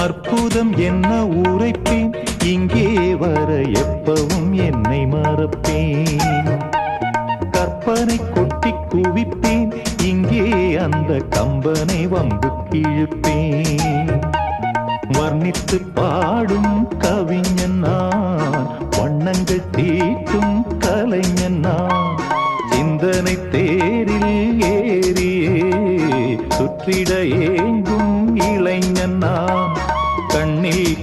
அற்புதம் என்ன உரைப்பேன், இங்கே வர எப்பவும் என்னை மறப்பேன். கற்பனை கொட்டி குவிப்பேன், இங்கே அந்த கம்பனை வம்பு கிழிப்பேன். வர்ணித்து பாடும் கவிஞன் நான், வண்ணங்கள் தீட்டும் கலைஞன் நான். சிந்தனை தேரில் ஏறியே சுற்றிட ஏங்கும் இளைஞன் நான். கண்ணில்